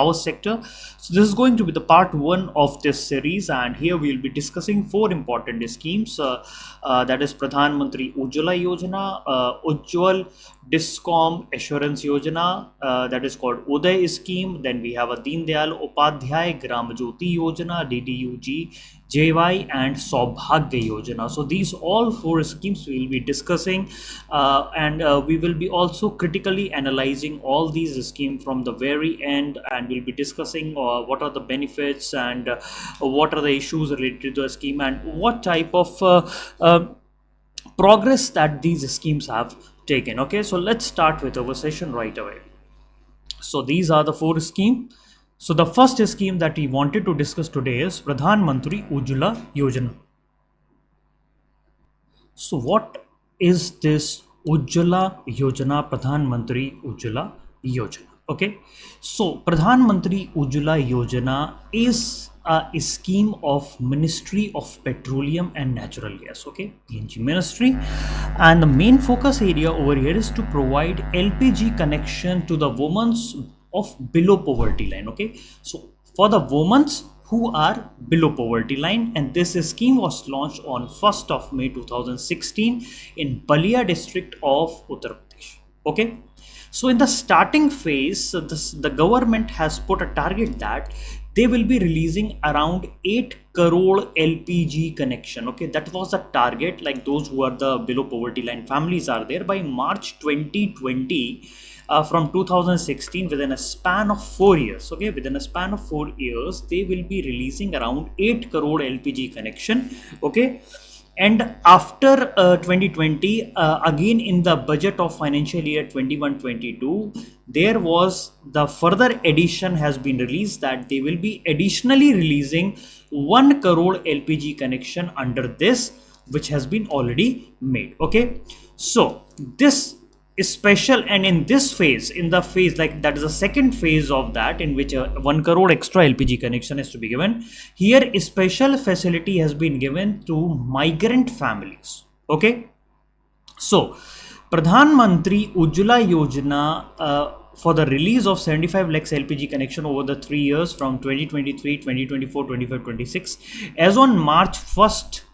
power sector. So this is going to be the part one of this series, and here we will be discussing four important schemes. That is Pradhan Mantri Ujjwala Yojana, Ujjwal Discom Assurance Yojana, that is called Uday scheme. Then we have a Deen Dayal Upadhyay Gram Jyoti Yojana, DDUG, JY, and Saubhagya Yojana. So these all four schemes we will be discussing, and we will be also critically analyzing all these schemes from the very end, and we'll be discussing what are the benefits and what are the issues related to the scheme and what type of progress that these schemes have taken. Okay, so let's start with our session right away. So these are the four schemes. So the first scheme that we wanted to discuss today is Pradhan Mantri Ujjwala Yojana. So what is this Ujjwala Yojana, Pradhan Mantri Ujjwala Yojana? Okay, so Pradhan Mantri Ujjwala Yojana is a scheme of Ministry of Petroleum and Natural Gas, okay, PNG Ministry, and the main focus area over here is to provide LPG connection to the women of below poverty line. Okay, so for the women who are below poverty line, and this scheme was launched on 1st of May 2016 in Balia district of Uttar Pradesh. Okay, so in the starting phase, the government has put a target that they will be releasing around 8 crore LPG connection. Okay, that was the target, like those who are the below poverty line families are there by March 2020. From 2016, within a span of 4 years, okay, within a span of 4 years, they will be releasing around 8 crore LPG connection. Okay, and after 2020, again in the budget of financial year 21-22, there was the further addition has been released that they will be additionally releasing 1 crore LPG connection under this, which has been already made. Okay, so this is special, and in this phase, in the phase like that is the second phase of that, in which 1 crore extra LPG connection is to be given. Here a special facility has been given to migrant families. Okay, so Pradhan Mantri Ujjwala Yojana, for the release of 75 lakhs LPG connection over the 3 years from 2023, 2024, 25, 26, as on March 1st,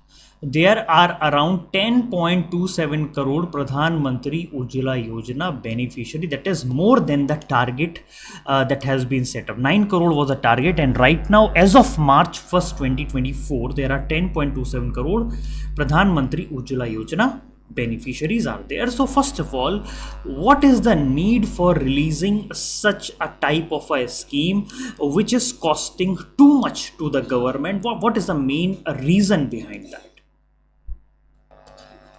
there are around 10.27 crore Pradhan Mantri Ujjwala Yojana beneficiary. That is more than the target that has been set up. 9 crore was the target, and right now, as of March 1st, 2024, there are 10.27 crore Pradhan Mantri Ujjwala Yojana beneficiaries are there. So first of all, what is the need for releasing such a type of a scheme which is costing too much to the government? What is the main reason behind that?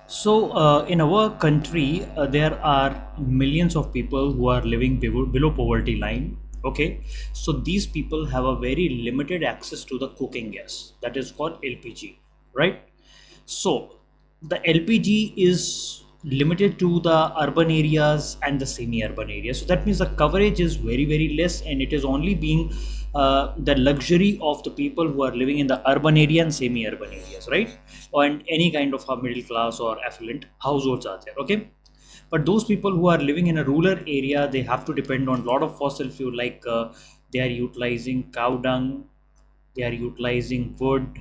So in our country, there are millions of people who are living below poverty line. Okay, so these people have a very limited access to the cooking gas, that is called LPG, right? So the LPG is limited to the urban areas and the semi-urban areas. So that means the coverage is very less, and it is only being the luxury of the people who are living in the urban area and semi-urban areas, right? And any kind of middle class or affluent households are there. Okay, but those people who are living in a rural area, they have to depend on a lot of fossil fuel, like they are utilizing cow dung, they are utilizing wood,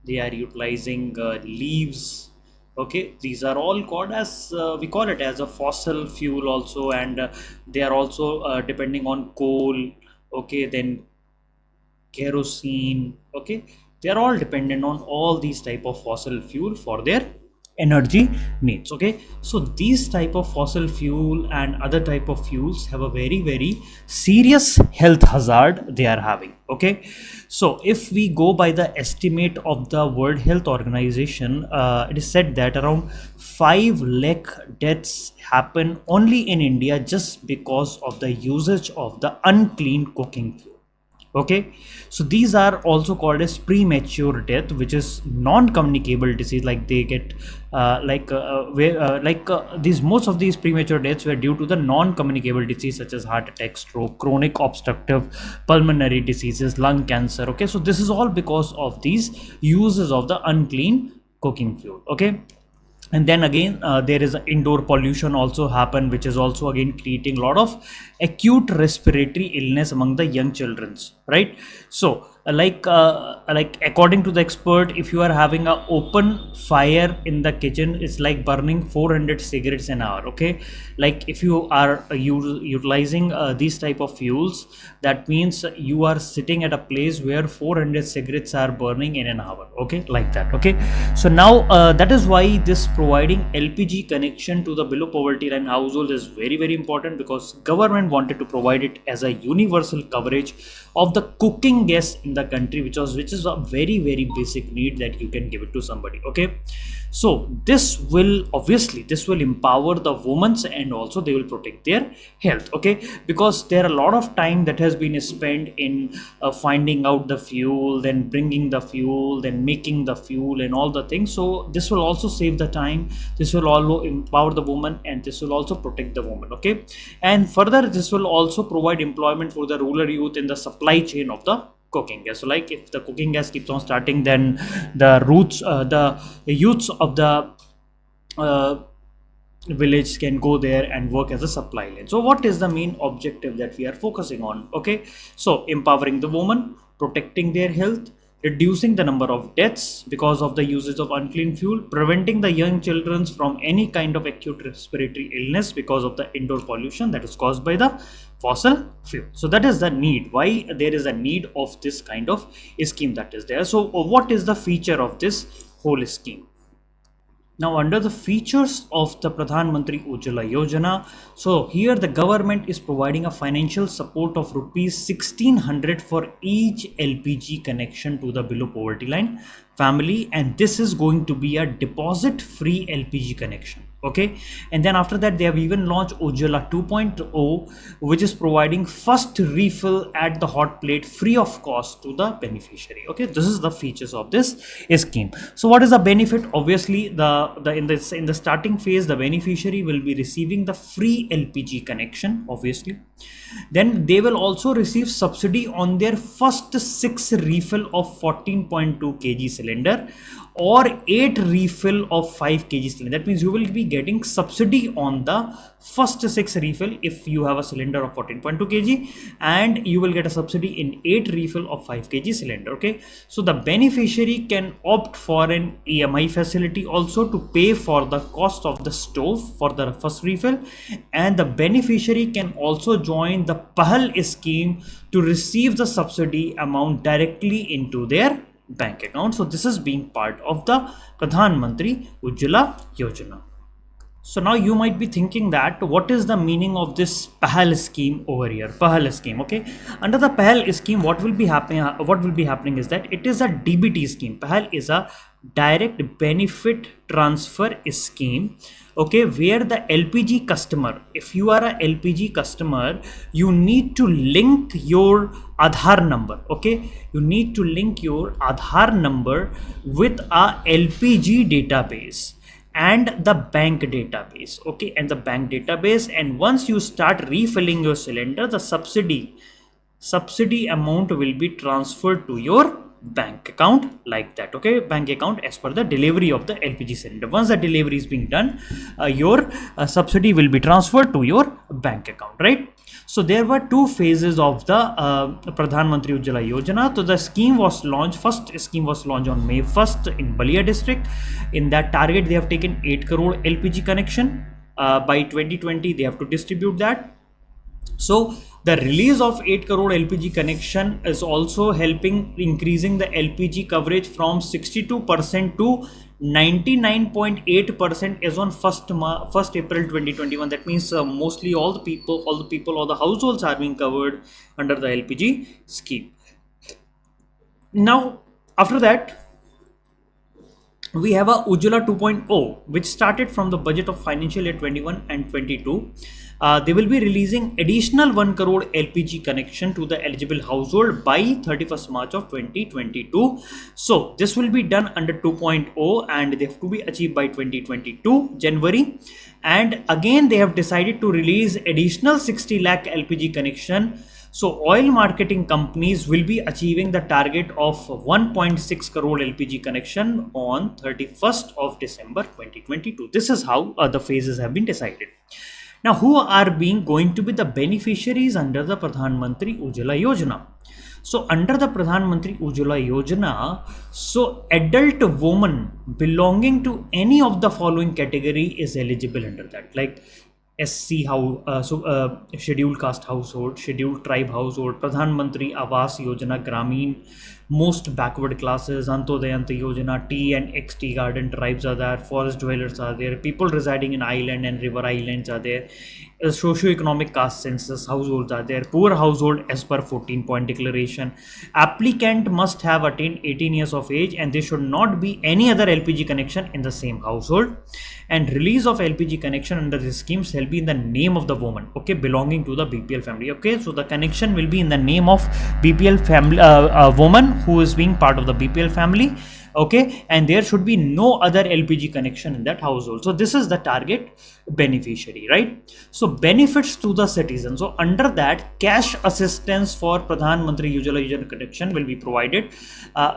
they are utilizing leaves. Okay, these are all called as we call it as a fossil fuel also, and they are also depending on coal. Okay, then kerosene. Okay, they are all dependent on all these type of fossil fuel for their energy needs. Okay, so these type of fossil fuel and other type of fuels have a very serious health hazard they are having. Okay, so if we go by the estimate of the World Health Organization, it is said that around 5 lakh deaths happen only in India just because of the usage of the unclean cooking fuel. Okay, so these are also called as premature death, which is non-communicable disease. Like they get these most of these premature deaths were due to the non-communicable disease such as heart attack, stroke, chronic obstructive pulmonary diseases, lung cancer. Okay, so this is all because of these uses of the unclean cooking fuel. Okay, And then again there is indoor pollution also happen, which is also again creating a lot of acute respiratory illness among the young childrens, right? So like according to the expert, if you are having a open fire in the kitchen, it's like burning 400 cigarettes an hour. Okay, like if you are utilizing these type of fuels, that means you are sitting at a place where 400 cigarettes are burning in an hour. Okay, like that. Okay, so now that is why this providing LPG connection to the below poverty line household is very very important, because government wanted to provide it as a universal coverage of the cooking gas in the country, which is a very very basic need that you can give it to somebody. Okay, so this will empower the women, and also they will protect their health. Okay, because there are a lot of time that has been spent in finding out the fuel, then bringing the fuel, then making the fuel and all the things. So this will also save the time, this will also empower the woman, and this will also protect the woman. Okay, and further this will also provide employment for the rural youth in the supply chain of the cooking gas. So like if the cooking gas keeps on starting, then the youths of the uh, village can go there and work as a supply line. So what is the main objective that we are focusing on? Okay, so empowering the woman, protecting their health, reducing the number of deaths because of the usage of unclean fuel, preventing the young children from any kind of acute respiratory illness because of the indoor pollution that is caused by the fossil fuel. So that is the need, why there is a need of this kind of scheme that is there. So what is the feature of this whole scheme? Now, under the features of the Pradhan Mantri Ujjwala Yojana, so here the government is providing a financial support of rupees 1600 for each LPG connection to the below poverty line family, and this is going to be a deposit free LPG connection. Okay, and then after that they have even launched Ujjwala 2.0, which is providing first refill at the hot plate free of cost to the beneficiary. Okay, this is the features of this scheme. So what is the benefit? Obviously in the starting phase, the beneficiary will be receiving the free LPG connection, obviously. Then they will also receive subsidy on their first 6 refill of 14.2 kg cylinder or 8 refill of 5 kg cylinder. That means you will be getting subsidy on the first 6 refill if you have a cylinder of 14.2 kg, and you will get a subsidy in 8 refill of 5 kg cylinder. Okay, so the beneficiary can opt for an EMI facility also to pay for the cost of the stove for the first refill, and the beneficiary can also join the PAHAL scheme to receive the subsidy amount directly into their bank account. So this is being part of the Pradhan Mantri Ujjwala Yojana. So now you might be thinking that what is the meaning of this PAHAL scheme over here? PAHAL scheme. Okay, under the PAHAL scheme, what will be happening is that it is a DBT scheme. PAHAL is a direct benefit transfer scheme. Okay, where the LPG customer, if you are a LPG customer, you need to link your Aadhaar number. Okay, you need to link your Aadhaar number with a LPG database and the bank database. Okay, and the bank database, and once you start refilling your cylinder, the subsidy amount will be transferred to your bank account, like that. Okay, bank account as per the delivery of the LPG cylinder. Once the delivery is being done, your subsidy will be transferred to your bank account, right? So there were 2 phases of the Pradhan Mantri Ujjwala Yojana. So the scheme was launched, first scheme was launched on May 1st in Balia district. In that target, they have taken 8 crore LPG connection. By 2020, they have to distribute that. So the release of 8 crore LPG connection is also helping increasing the LPG coverage from 62% to 99.8% as on 1st April 2021. That means mostly all the households are being covered under the LPG scheme. Now after that, we have a Ujjwala 2.0, which started from the budget of financial year 21 and 22. They will be releasing additional 1 crore LPG connection to the eligible household by 31st March of 2022. So this will be done under 2.0 and they have to be achieved by 2022 January. And again, they have decided to release additional 60 lakh LPG connection. So oil marketing companies will be achieving the target of 1.6 crore LPG connection on 31st of December 2022. This is how the phases have been decided. Now, who are being going to be the beneficiaries under the Pradhan Mantri Ujjwala Yojana? So, under the Pradhan Mantri Ujjwala Yojana, so adult woman belonging to any of the following category is eligible under that, like SC house, scheduled caste household, scheduled tribe household, Pradhan Mantri Awas Yojana Gramin, most backward classes, Antodayanta Yojana, T and XT garden tribes are there, forest dwellers are there, people residing in island and river islands are there, socio-economic caste census households are there, poor household as per 14-point declaration. Applicant must have attained 18 years of age and there should not be any other LPG connection in the same household. And release of LPG connection under this scheme shall be in the name of the woman, okay, belonging to the BPL family. Okay, so the connection will be in the name of BPL family, woman who is being part of the BPL family. Okay, and there should be no other LPG connection in that household. So this is the target beneficiary, right? So benefits to the citizen. So under that, cash assistance for Pradhan Mantri Ujjwala Yojana connection will be provided.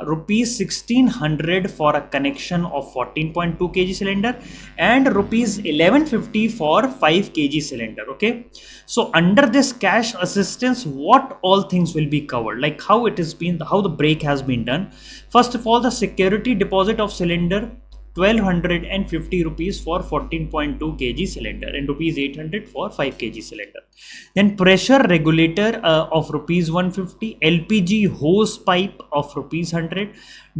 Rupees 1600 for a connection of 14.2 kg cylinder and rupees 1150 for 5 kg cylinder. Okay, so under this cash assistance, what all things will be covered, like how it has been, how the break has been done. First of all, the security deposit of cylinder 1250 rupees for 14.2 kg cylinder and rupees 800 for 5 kg cylinder. Then pressure regulator of rupees 150, LPG hose pipe of rupees 100,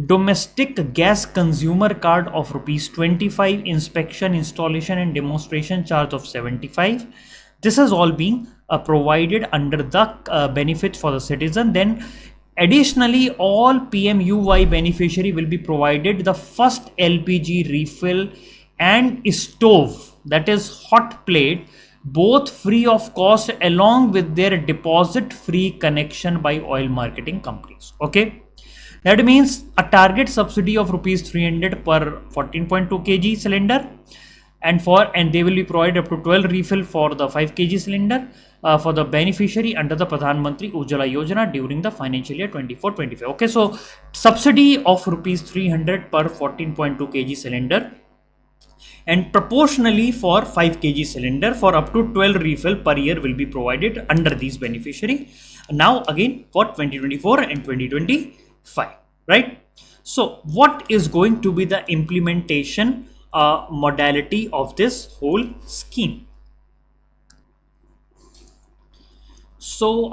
domestic gas consumer card of rupees 25, inspection, installation and demonstration charge of 75. This has all been provided under the benefits for the citizen. Then additionally, all PMUY beneficiary will be provided the first LPG refill and stove, that is hot plate, both free of cost along with their deposit free connection by oil marketing companies. Okay, that means a target subsidy of rupees 300 per 14.2 kg cylinder, and they will be provided up to 12 refill for the 5 kg cylinder for the beneficiary under the Pradhan Mantri Ujjwala Yojana during the financial year 24-25. Okay, so subsidy of rupees 300 per 14.2 kg cylinder and proportionally for 5 kg cylinder for up to 12 refill per year will be provided under these beneficiary. Now again for 2024 and 2025, right? So what is going to be the implementation modality of this whole scheme? So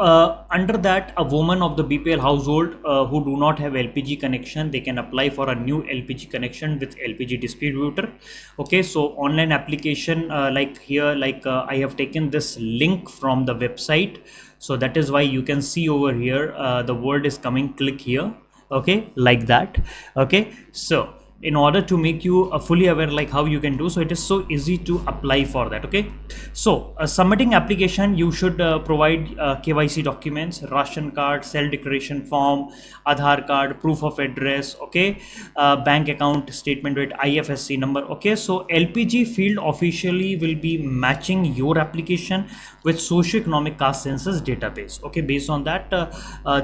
under that, a woman of the BPL household who do not have LPG connection, they can apply for a new LPG connection with LPG distributor. Okay, so online application, like here, like I have taken this link from the website. So that is why you can see over here, the word is coming, click here. Okay, like that. Okay, so in order to make you fully aware like how you can do, so it is so easy to apply for that. Okay, so submitting application, you should provide KYC documents, ration card, self declaration form, Aadhaar card, proof of address, okay, bank account statement with IFSC number. Okay, so LPG field officially will be matching your application with socio-economic caste census database. Okay, based on that,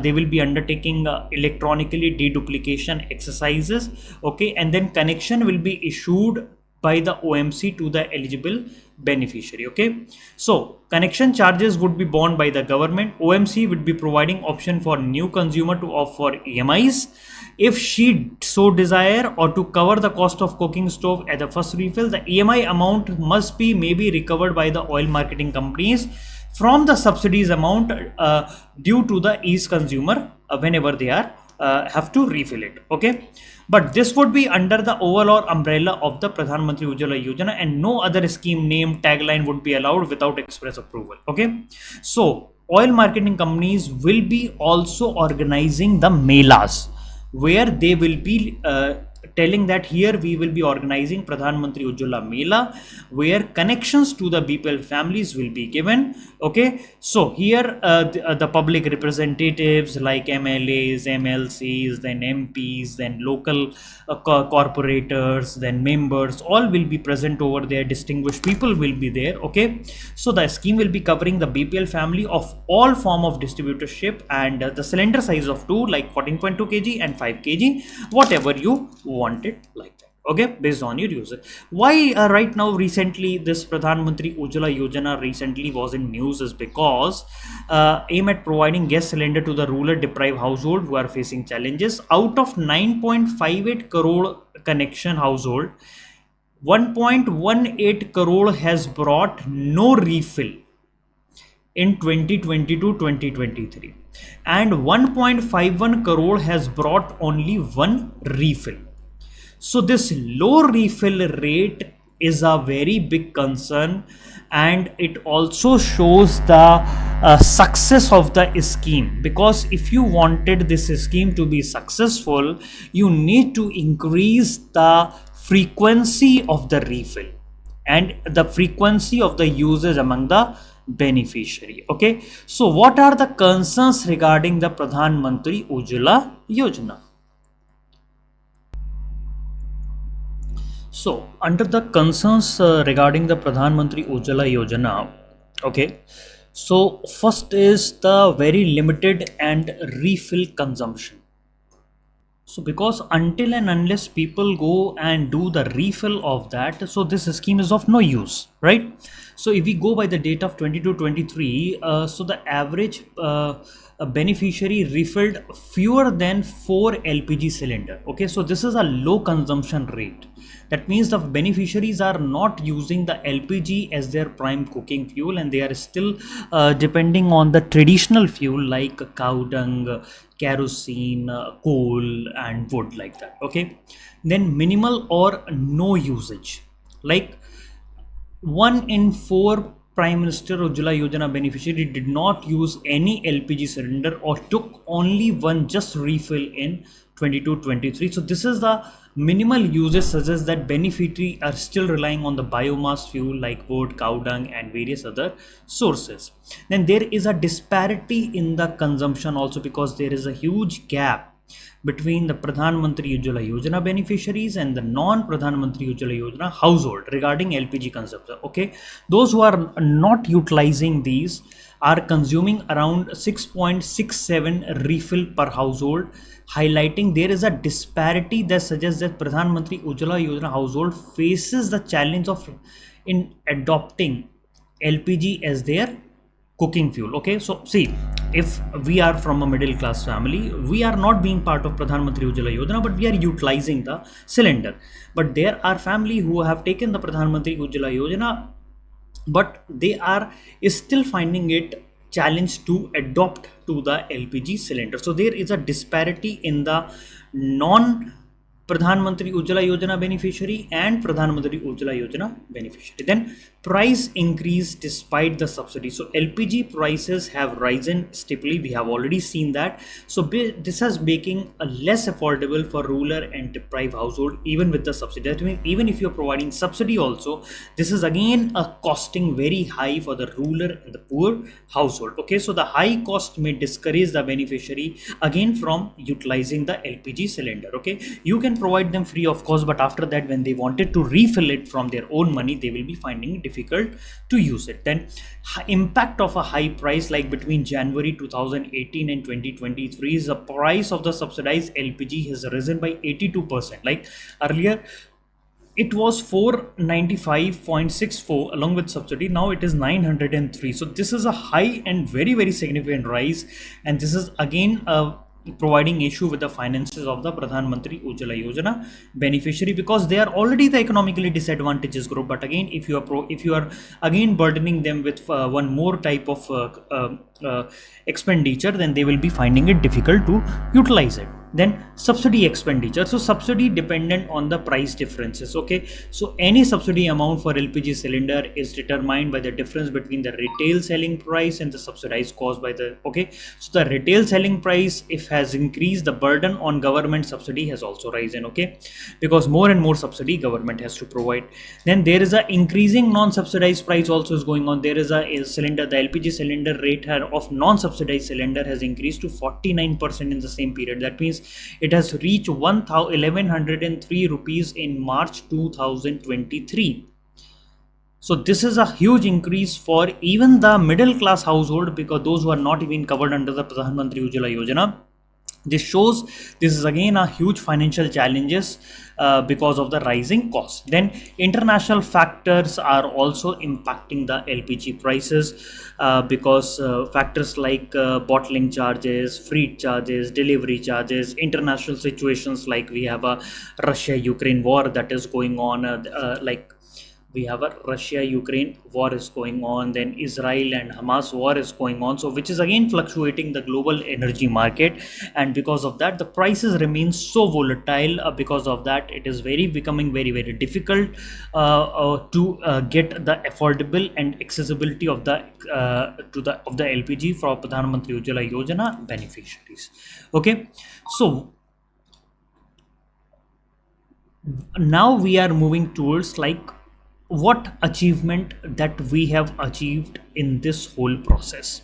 they will be undertaking electronically deduplication exercises. Okay, and then connection will be issued by the OMC to the eligible beneficiary. Okay, so connection charges would be borne by the government. OMC would be providing option for new consumer to opt for EMIs if she so desire, or to cover the cost of cooking stove at the first refill. The EMI amount must be maybe recovered by the oil marketing companies from the subsidies amount due to the each consumer whenever they are have to refill it. Okay, but this would be under the overall umbrella of the Pradhan Mantri Ujjwala Yojana, and no other scheme name tagline would be allowed without express approval. Okay, so oil marketing companies will be also organizing the melas where they will be telling that here we will be organizing Pradhan Mantri Ujjwala Mela, where connections to the BPL families will be given. Okay, so here the public representatives like MLAs, MLCs, then MPs, then local corporators, then members, all will be present over there. Distinguished people will be there. Okay, so the scheme will be covering the BPL family of all form of distributorship, and the cylinder size of two, like 14.2 kg and 5 kg, whatever you want it like that. Okay, based on your user. Why right now recently this Pradhan Mantri Ujjwala Yojana recently was in news is because aim at providing gas cylinder to the rural deprived household who are facing challenges. Out of 9.58 crore connection household, 1.18 crore has brought no refill in 2022-2023, and 1.51 crore has brought only one refill. So this low refill rate is a very big concern, and it also shows the success of the scheme, because if you wanted this scheme to be successful, you need to increase the frequency of the refill and the frequency of the usage among the beneficiary. Okay, so what are the concerns regarding the Pradhan Mantri Ujjwala Yojana? So, under the concerns regarding the Pradhan Mantri Ujjwala Yojana, okay, so first is the very limited and refill consumption. So, because until and unless people go and do the refill of that, so this scheme is of no use, right? So, if we go by the data of 22-23, so the average beneficiary refilled fewer than 4 LPG cylinder. Okay, so this is a low consumption rate. That means the beneficiaries are not using the LPG as their prime cooking fuel, and they are still depending on the traditional fuel like cow dung, kerosene, coal and wood, like that. Okay, then minimal or no usage, like 1 in 4 Prime Minister Ujjwala Yojana beneficiary did not use any LPG cylinder or took only one just refill in 22-23. So this is the minimal usage, suggests that beneficiaries are still relying on the biomass fuel like wood, cow dung and various other sources. Then there is a disparity in the consumption also, because there is a huge gap between the Pradhan Mantri Ujjwala Yojana beneficiaries and the non-Pradhan Mantri Ujjwala Yojana household regarding LPG consumption. Okay, those who are not utilizing these are consuming around 6.67 refill per household, highlighting there is a disparity that suggests that Pradhan Mantri Ujjwala Yojana household faces the challenge of in adopting LPG as their cooking fuel. Okay, so see, if we are from a middle class family, we are not being part of Pradhan Mantri Ujjwala Yojana, but we are utilizing the cylinder. But there are family who have taken the Pradhan Mantri Ujjwala Yojana, but they are still finding it challenge to adopt to the LPG cylinder. So there is a disparity in the non Pradhan Mantri Ujjwala Yojana beneficiary and Pradhan Mantri Ujjwala Yojana beneficiary. Then price increase despite the subsidy. So LPG prices have risen steeply. We have already seen that. So this is making a less affordable for rural and deprived household even with the subsidy. That means even if you're providing subsidy also, this is again a costing very high for the rural and the poor household. Okay, so the high cost may discourage the beneficiary again from utilizing the LPG cylinder. Okay, you can provide them free of cost, but after that when they wanted to refill it from their own money, they will be finding it difficult to use it. Then impact of a high price, like between January 2018 and 2023, is the price of the subsidized LPG has risen by 82%. Like earlier it was 495.64 along with subsidy, now it is 903. So this is a high and very significant rise, and this is again providing issue with the finances of the Pradhan Mantri Ujjwala Yojana beneficiary, because they are already the economically disadvantaged group. But again, if you are again burdening them with one more type of expenditure, then they will be finding it difficult to utilize it. Then subsidy expenditure. So subsidy dependent on the price differences. Okay, so any subsidy amount for LPG cylinder is determined by the difference between the retail selling price and the subsidized cost by the, okay, so the retail selling price if has increased, the burden on government subsidy has also risen. Okay, because more and more subsidy government has to provide. Then there is a increasing non-subsidized price also is going on. There is a cylinder, the LPG cylinder rate of non-subsidized cylinder has increased to 49% in the same period. That means it has reached 1103 rupees in March 2023. So this is a huge increase for even the middle class household, because those who are not even covered under the Pradhan Mantri Ujjwala Yojana. This shows this is again a huge financial challenges because of the rising cost. Then international factors are also impacting the LPG prices because factors like bottling charges, freight charges, delivery charges, international situations like we have a Russia-Ukraine war that is going on, like we have a Russia-Ukraine war is going on, then Israel and Hamas war is going on, so which is again fluctuating the global energy market, and because of that the prices remain so volatile. Because of that it is becoming very difficult to get the affordable and accessibility of the of the LPG for Pradhan Mantri Ujjwala Yojana beneficiaries. Okay, so now we are moving towards like what achievement that we have achieved in this whole process.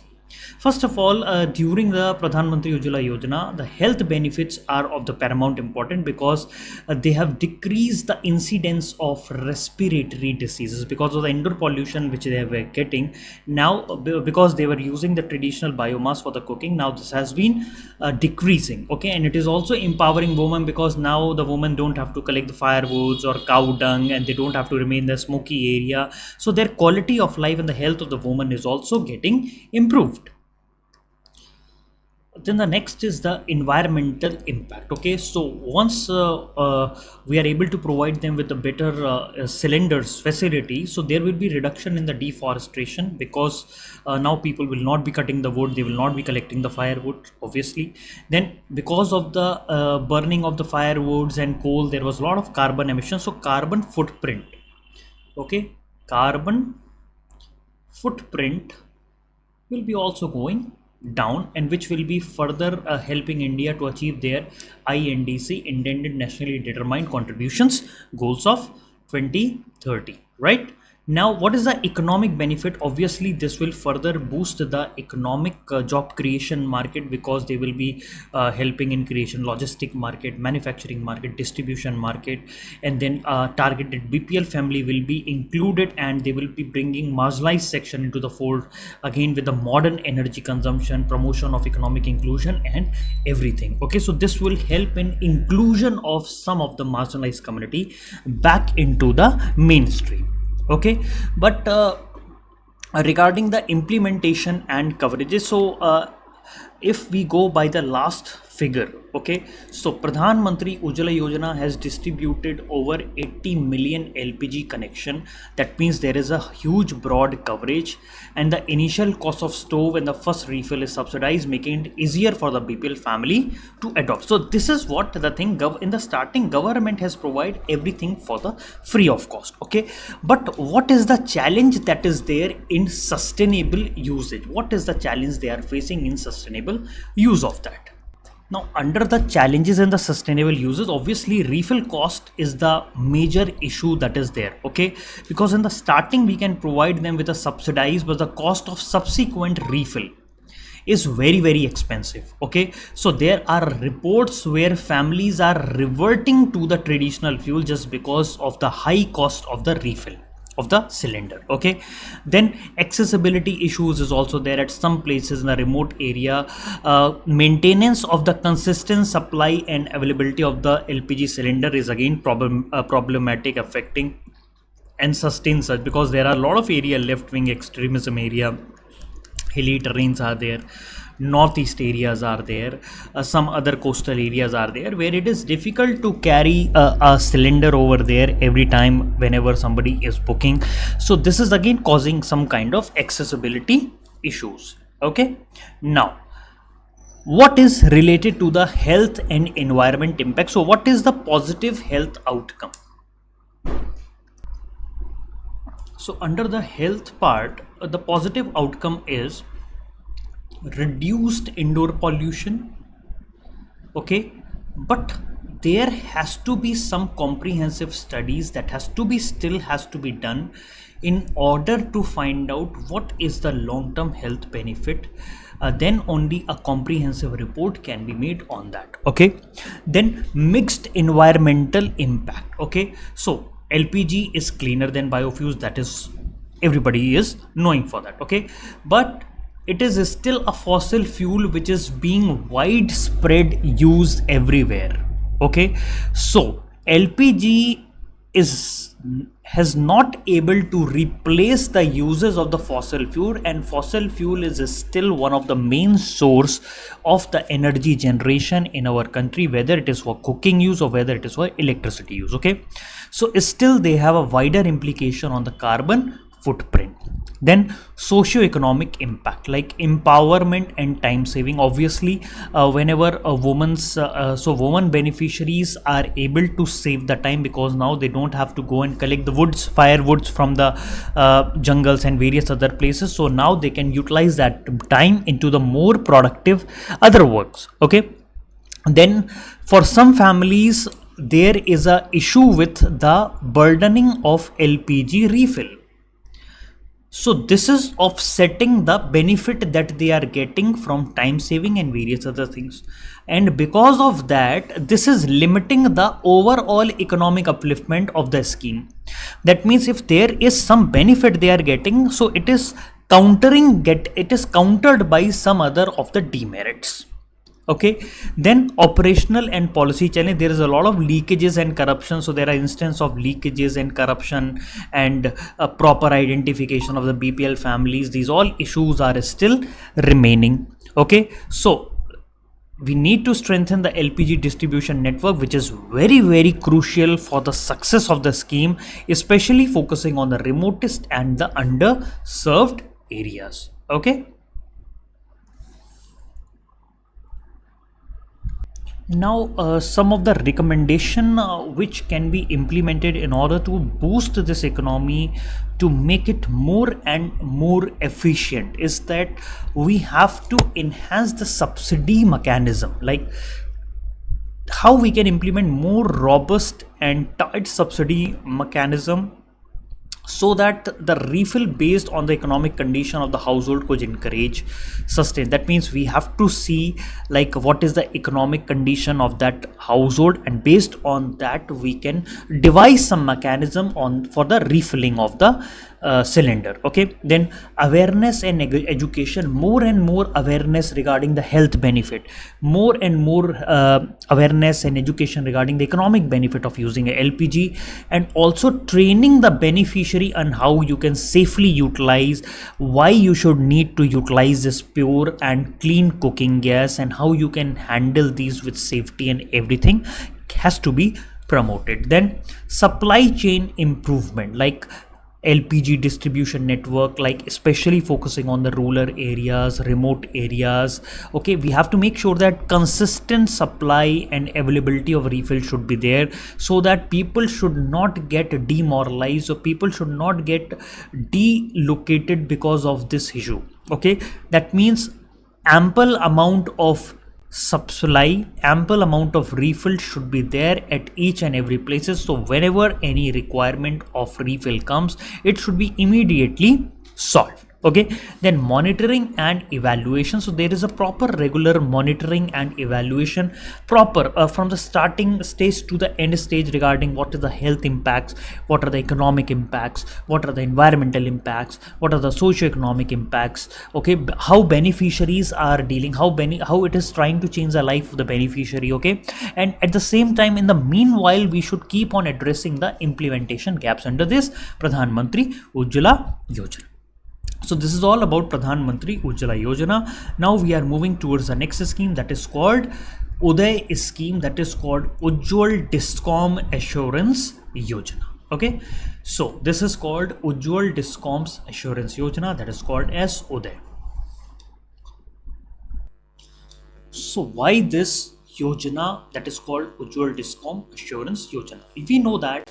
First of all, during the Pradhan Mantri Ujjwala Yojana, the health benefits are of the paramount important because they have decreased the incidence of respiratory diseases because of the indoor pollution which they were getting. Now, because they were using the traditional biomass for the cooking, now this has been decreasing. Okay, and it is also empowering women because now the women don't have to collect the firewoods or cow dung, and they don't have to remain in the smoky area. So their quality of life and the health of the woman is also getting improved. Then the next is the environmental impact. Okay, so once we are able to provide them with the better cylinders facility, so there will be reduction in the deforestation because now people will not be cutting the wood, they will not be collecting the firewood obviously. Then because of the burning of the firewoods and coal, there was a lot of carbon emission, so carbon footprint, okay, carbon footprint will be also going down, and which will be further helping India to achieve their INDC, intended nationally determined contributions goals of 2030, right? Now what is the economic benefit? Obviously this will further boost the economic job creation market because they will be helping in creation logistic market, manufacturing market, distribution market, and then targeted BPL family will be included, and they will be bringing marginalized section into the fold again with the modern energy consumption, promotion of economic inclusion and everything. Okay, so this will help in inclusion of some of the marginalized community back into the mainstream. Okay, but regarding the implementation and coverages, so if we go by the last figure, okay, so Pradhan Mantri Ujjwala Yojana has distributed over 80 million LPG connection. That means there is a huge broad coverage, and the initial cost of stove and the first refill is subsidized, making it easier for the BPL family to adopt. So this is what the thing in the starting government has provided everything for the free of cost. Okay, but what is the challenge that is there in sustainable usage? What is the challenge they are facing in sustainable use of that? Now, under the challenges and the sustainable uses, obviously refill cost is the major issue that is there. Okay, because in the starting we can provide them with a subsidized, but the cost of subsequent refill is very expensive. Okay, so there are reports where families are reverting to the traditional fuel just because of the high cost of the refill of the cylinder. Okay, then accessibility issues is also there at some places in the remote area. Maintenance of the consistent supply and availability of the LPG cylinder is again problematic, affecting and sustain such, because there are a lot of area, left wing extremism area, hilly terrains are there, northeast areas are there, some other coastal areas are there where it is difficult to carry a cylinder over there every time whenever somebody is booking. So this is again causing some kind of accessibility issues. Okay, now what is related to the health and environment impact. So what is the positive health outcome? So under the health part, the positive outcome is reduced indoor pollution. Okay, but there has to be some comprehensive studies that has to be done in order to find out what is the long term health benefit. Then only a comprehensive report can be made on that. Okay, then mixed environmental impact. Okay, so LPG is cleaner than biofuels, that is everybody is knowing for that. Okay, but it is still a fossil fuel which is being widespread used everywhere. Okay, so LPG is has not able to replace the uses of the fossil fuel, and fossil fuel is still one of the main source of the energy generation in our country, whether it is for cooking use or whether it is for electricity use. Okay, so still they have a wider implication on the carbon footprint. Then socio-economic impact, like empowerment and time saving. Obviously, whenever a woman beneficiaries are able to save the time, because now they don't have to go and collect the firewoods from the jungles and various other places. So now they can utilize that time into the more productive other works. Okay, then for some families there is a issue with the burdening of LPG refill. So this is offsetting the benefit that they are getting from time saving and various other things. And because of that, this is limiting the overall economic upliftment of the scheme. That means if there is some benefit they are getting, so it is countered by some other of the demerits. Okay, then operational and policy challenge. There is a lot of leakages and corruption. So there are instances of leakages and corruption and proper identification of the BPL families. These all issues are still remaining. Okay, so we need to strengthen the LPG distribution network, which is very, very crucial for the success of the scheme, especially focusing on the remotest and the underserved areas. Okay. Now, some of the recommendation which can be implemented in order to boost this economy to make it more and more efficient is that we have to enhance the subsidy mechanism, like how we can implement more robust and tight subsidy mechanism so that the refill based on the economic condition of the household could encourage sustain. That means we have to see like what is the economic condition of that household, and based on that we can devise some mechanism on for the refilling of the cylinder. Okay, then awareness and education, more and more awareness regarding the health benefit, more and more awareness and education regarding the economic benefit of using a LPG, and also training the beneficiary on how you can safely utilize, why you should need to utilize this pure and clean cooking gas, and how you can handle these with safety, and everything has to be promoted. Then supply chain improvement, like LPG distribution network, like especially focusing on the rural areas, remote areas. Okay, we have to make sure that consistent supply and availability of refill should be there, so that people should not get demoralized, or people should not get delocated because of this issue. Okay, that means ample amount of supply, ample amount of refill should be there at each and every places. So whenever any requirement of refill comes, it should be immediately solved. Okay, then monitoring and evaluation. So there is a proper regular monitoring and evaluation, proper from the starting stage to the end stage, regarding what is the health impacts, what are the economic impacts, what are the environmental impacts, what are the socio-economic impacts. Okay, how beneficiaries are dealing, how it is trying to change the life of the beneficiary. Okay, and at the same time, in the meanwhile, we should keep on addressing the implementation gaps under this Pradhan Mantri Ujjwala Yojana. So this is all about Pradhan Mantri Ujjwala Yojana. Now we are moving towards the next scheme, that is called Uday scheme, that is called Ujjwal Discom Assurance Yojana. Okay, so this is called Ujjwal Discoms Assurance Yojana, that is called as Uday. So why this Yojana that is called Ujjwal Discom Assurance Yojana? We know that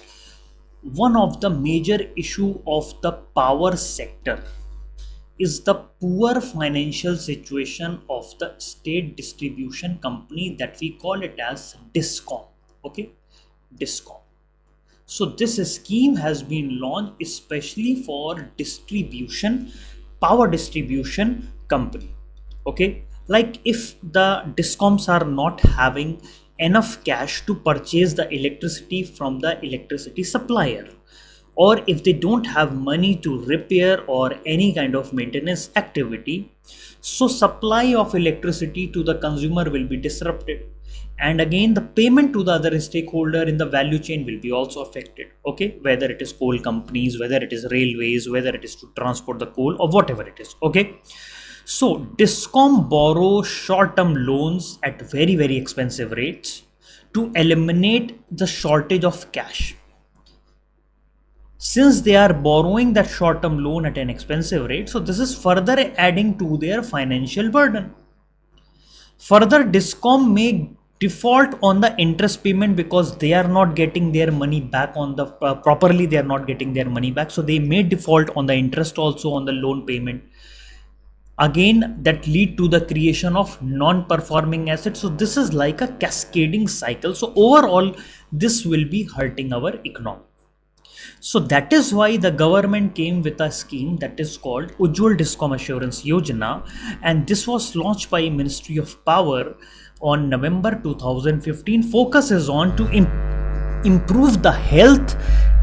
one of the major issue of the power sector is the poor financial situation of the state distribution company that we call it as Discom. Okay, Discom. So this scheme has been launched especially for distribution, power distribution company. Okay, like if the discoms are not having enough cash to purchase the electricity from the electricity supplier, or if they don't have money to repair or any kind of maintenance activity, so supply of electricity to the consumer will be disrupted, and again the payment to the other stakeholder in the value chain will be also affected. Okay, whether it is coal companies, whether it is railways, whether it is to transport the coal or whatever it is. Okay, so discom borrow short term loans at very expensive rates to eliminate the shortage of cash. Since they are borrowing that short term loan at an expensive rate, so this is further adding to their financial burden. Further, discom may default on the interest payment because they are not getting their money back on the properly, they are not getting their money back, so they may default on the interest also on the loan payment. Again, that lead to the creation of non-performing assets. So this is like a cascading cycle. So overall, this will be hurting our economy. So that is why the government came with a scheme that is called Ujjwal Discom Assurance Yojana, and this was launched by Ministry of Power on November 2015. Focus is on to improve the health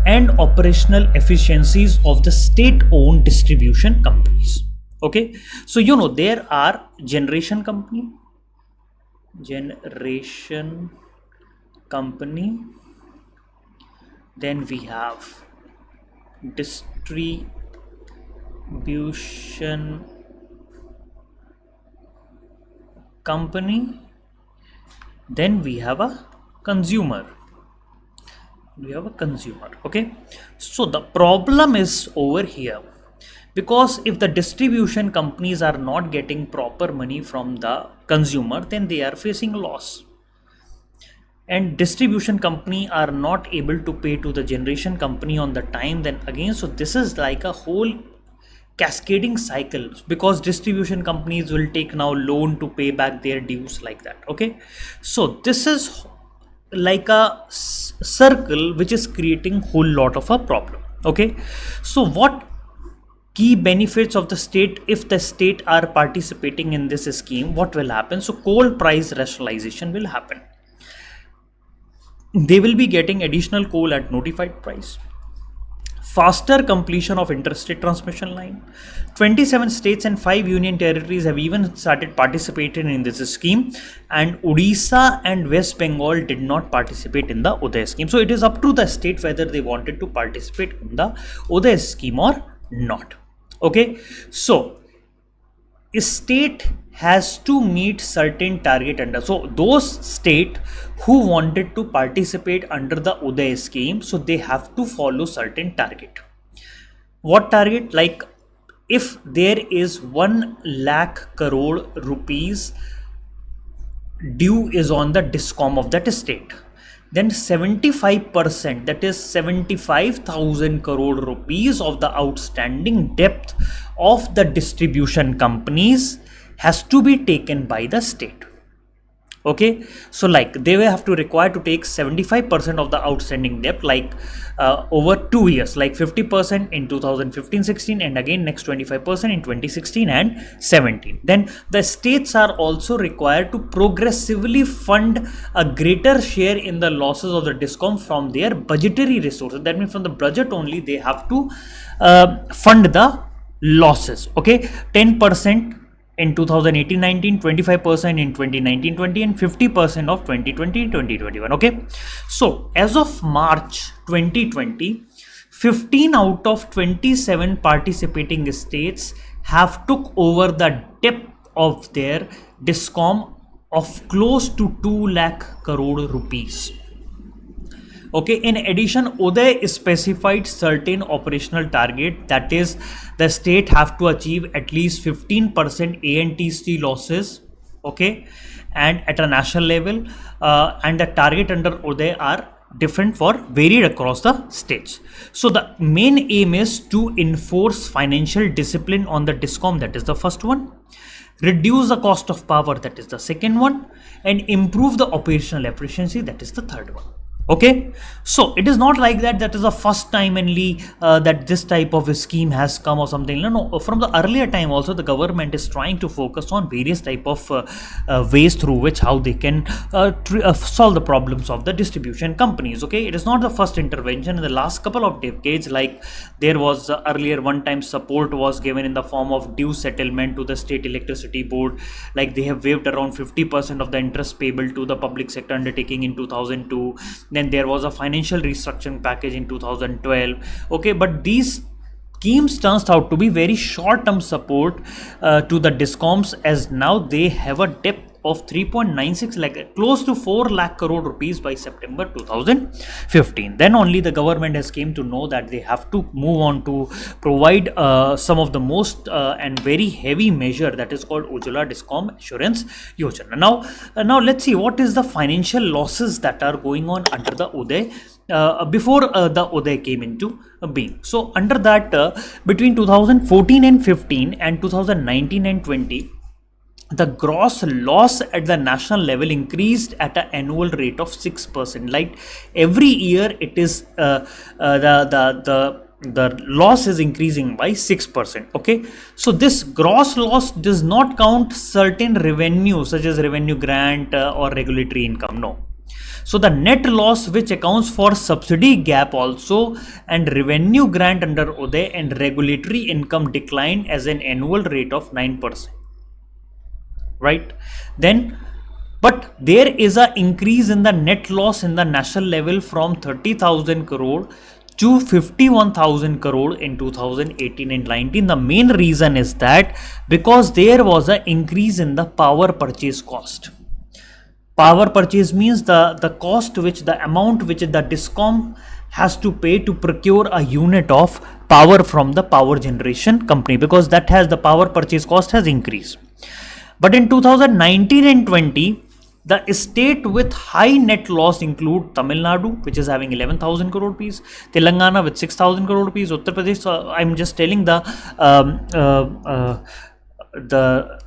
and operational efficiencies of the state-owned distribution companies. Okay, so there are generation company, then we have distribution company, then we have a consumer. Okay, so the problem is over here, because if the distribution companies are not getting proper money from the consumer, then they are facing loss, and distribution company are not able to pay to the generation company on the time, then again, so this is like a whole cascading cycle, because distribution companies will take now loan to pay back their dues, like that. Okay, so this is like a circle which is creating whole lot of a problem. Okay, so what key benefits of the state, if the state are participating in this scheme, what will happen? So coal price rationalization will happen. They will be getting additional coal at notified price. Faster completion of interstate transmission line. 27 states and 5 union territories have even started participating in this scheme, and Odisha and West Bengal did not participate in the Uday scheme. So it is up to the state whether they wanted to participate in the Uday scheme or not. Okay, so state has to meet certain target under, so those state who wanted to participate under the Uday scheme, so they have to follow certain target. What target? Like if there is 1 lakh crore rupees due is on the discom of that state, then 75%, that is 75,000 crore rupees of the outstanding debt of the distribution companies has to be taken by the state. Okay, so like they will have to require to take 75% of the outstanding debt, like over 2 years, like 50% in 2015-16, and again next 25% in 2016 and 17. Then the states are also required to progressively fund a greater share in the losses of the discom from their budgetary resources. That means from the budget only they have to fund the losses. Okay, 10% in 2018-19, 25% in 2019-20, and 50% of 2020-2021. Okay, so as of March 2020, 15 out of 27 participating states have took over the debt of their discom of close to 2 lakh crore rupees. Okay, in addition, Uday specified certain operational target, that is the state have to achieve at least 15% ANTC losses. Okay, and at a national level, and the target under Uday are different for varied across the states. So the main aim is to enforce financial discipline on the discom, that is the first one, reduce the cost of power, that is the second one, and improve the operational efficiency, that is the third one. Okay, so it is not like that is the first time only that this type of a scheme has come or something. No, from the earlier time also the government is trying to focus on various type of ways through which how they can solve the problems of the distribution companies. Okay, it is not the first intervention. In the last couple of decades, like there was earlier one time support was given in the form of due settlement to the state electricity board, like they have waived around 50% of the interest payable to the public sector undertaking in 2002. Then there was a financial restructuring package in 2012. Okay, but these schemes turns out to be very short-term support to the discoms, as now they have a debt of 3.96 lakh, close to 4 lakh crore rupees by September 2015. Then only the government has came to know that they have to move on to provide some of the most and very heavy measure, that is called Ujjwala Discom Assurance Yojana. Now let's see what is the financial losses that are going on under the Uday before the Uday came into being. So under that, between 2014 and 15 and 2019 and 20, the gross loss at the national level increased at an annual rate of 6%. Like every year it is the loss is increasing by 6%. Okay, so this gross loss does not count certain revenue such as revenue grant or regulatory income. No. So the net loss, which accounts for subsidy gap also and revenue grant under Uday and regulatory income, declined as an annual rate of 9%. Right, then but there is a increase in the net loss in the national level from 30,000 crore to 51,000 crore in 2018 and 19. The main reason is that because there was an increase in the power purchase cost. Power purchase means the cost, which the amount which the discom has to pay to procure a unit of power from the power generation company, because that has the power purchase cost has increased. But in 2019 and 20, the state with high net loss include Tamil Nadu, which is having 11,000 crore rupees, Telangana with 6,000 crore rupees, Uttar Pradesh. So I'm just telling the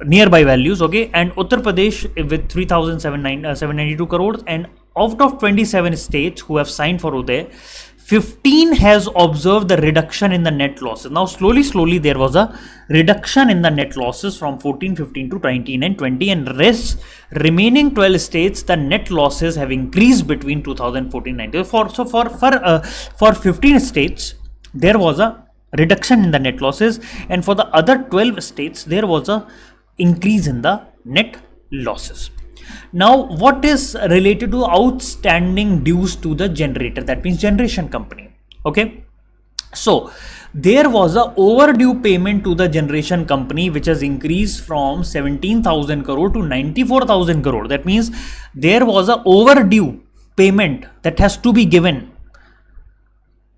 nearby values. Okay, and Uttar Pradesh with 3,792 crores, and out of 27 states who have signed for Uday, 15 has observed the reduction in the net losses. Now slowly there was a reduction in the net losses from 14, 15 to 19 and 20, and rest remaining 12 states the net losses have increased between 2014 and 19. For 15 states there was a reduction in the net losses, and for the other 12 states there was a increase in the net losses. Now what is related to outstanding dues to the generator, that means generation company. Okay, so there was a overdue payment to the generation company which has increased from 17,000 crore to 94,000 crore. That means there was a overdue payment that has to be given.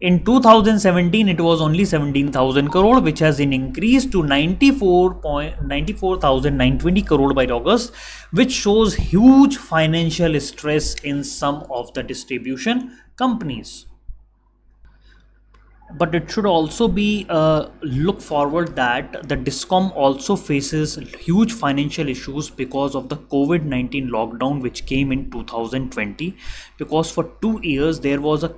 In 2017, it was only 17,000 crore, which has been increased to 94,920 crore by August, which shows huge financial stress in some of the distribution companies. But it should also be look forward that the discom also faces huge financial issues because of the COVID-19 lockdown which came in 2020, because for 2 years there was a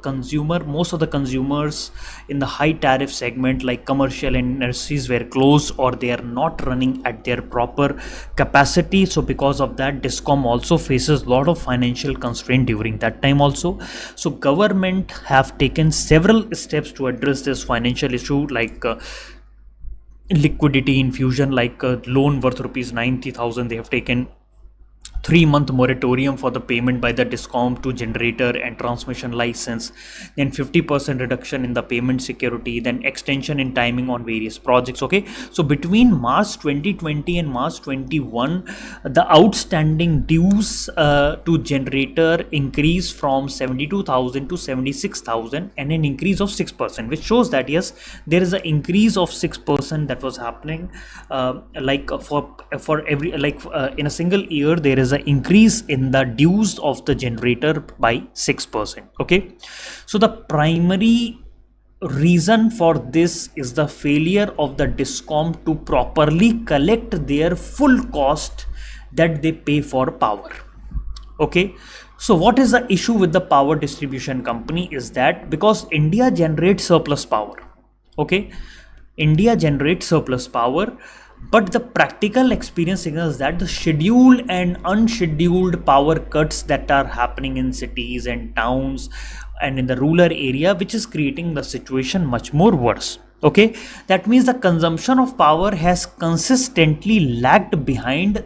most of the consumers in the high tariff segment like commercial and industries were closed, or they are not running at their proper capacity. So because of that, discom also faces a lot of financial constraint during that time also. So government have taken several steps to address this financial issue, like liquidity infusion, like loan worth rupees 90,000 they have taken, 3-month moratorium for the payment by the discom to generator and transmission license, then 50% reduction in the payment security, then extension in timing on various projects. Okay, so between March 2020 and March 21, the outstanding dues to generator increased from 72,000 to 76,000, and an increase of 6%, which shows that yes, there is an increase of 6% that was happening. Like for every in a single year there is is an increase in the dues of the generator by 6%. Okay, so the primary reason for this is the failure of the discom to properly collect their full cost that they pay for power. Okay, so what is the issue with the power distribution company is that because India generates surplus power. Okay, India generates surplus power, but the practical experience signals that the scheduled and unscheduled power cuts that are happening in cities and towns and in the rural area, which is creating the situation much more worse. Okay, that means the consumption of power has consistently lagged behind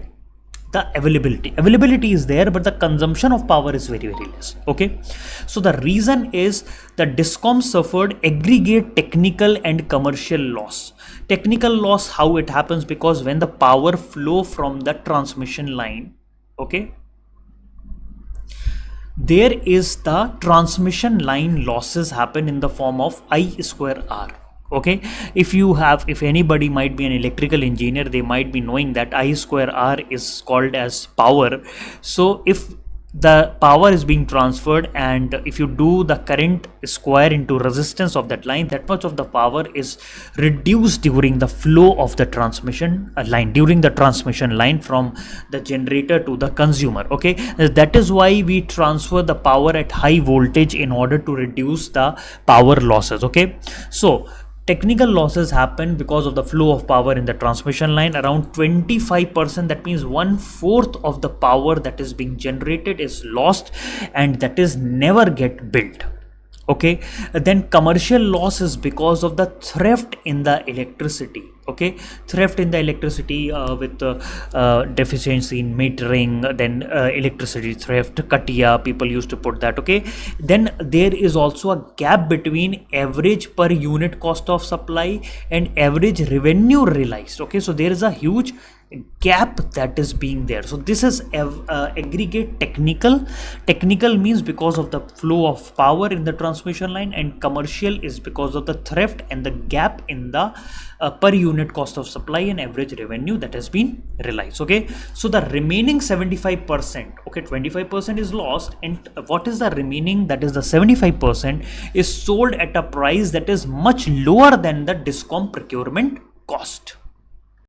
the availability is there, but the consumption of power is very less. Okay, so the reason is the discom suffered aggregate technical and commercial loss. Technical loss, how it happens, because when the power flow from the transmission line, okay, there is the transmission line losses happen in the form of I square R. Okay, if anybody might be an electrical engineer, they might be knowing that I square R is called as power. So if the power is being transferred and if you do the current square into resistance of that line, that much of the power is reduced during the flow of the transmission line from the generator to the consumer. Okay, that is why we transfer the power at high voltage in order to reduce the power losses. Okay, so technical losses happen because of the flow of power in the transmission line around 25%. That means 1/4 of the power that is being generated is lost and that is never get built. Okay, then commercial loss is because of the theft in the electricity. Okay, theft in the electricity with deficiency in metering, then electricity theft, katia, people used to put that. Okay, then there is also a gap between average per unit cost of supply and average revenue realized. Okay, so there is a huge gap that is being there. So this is aggregate technical means because of the flow of power in the transmission line, and commercial is because of the theft and the gap in the per unit cost of supply and average revenue that has been realized. Okay, so the remaining 75%, okay, 25% is lost, and what is the remaining, that is the 75%, is sold at a price that is much lower than the discom procurement cost.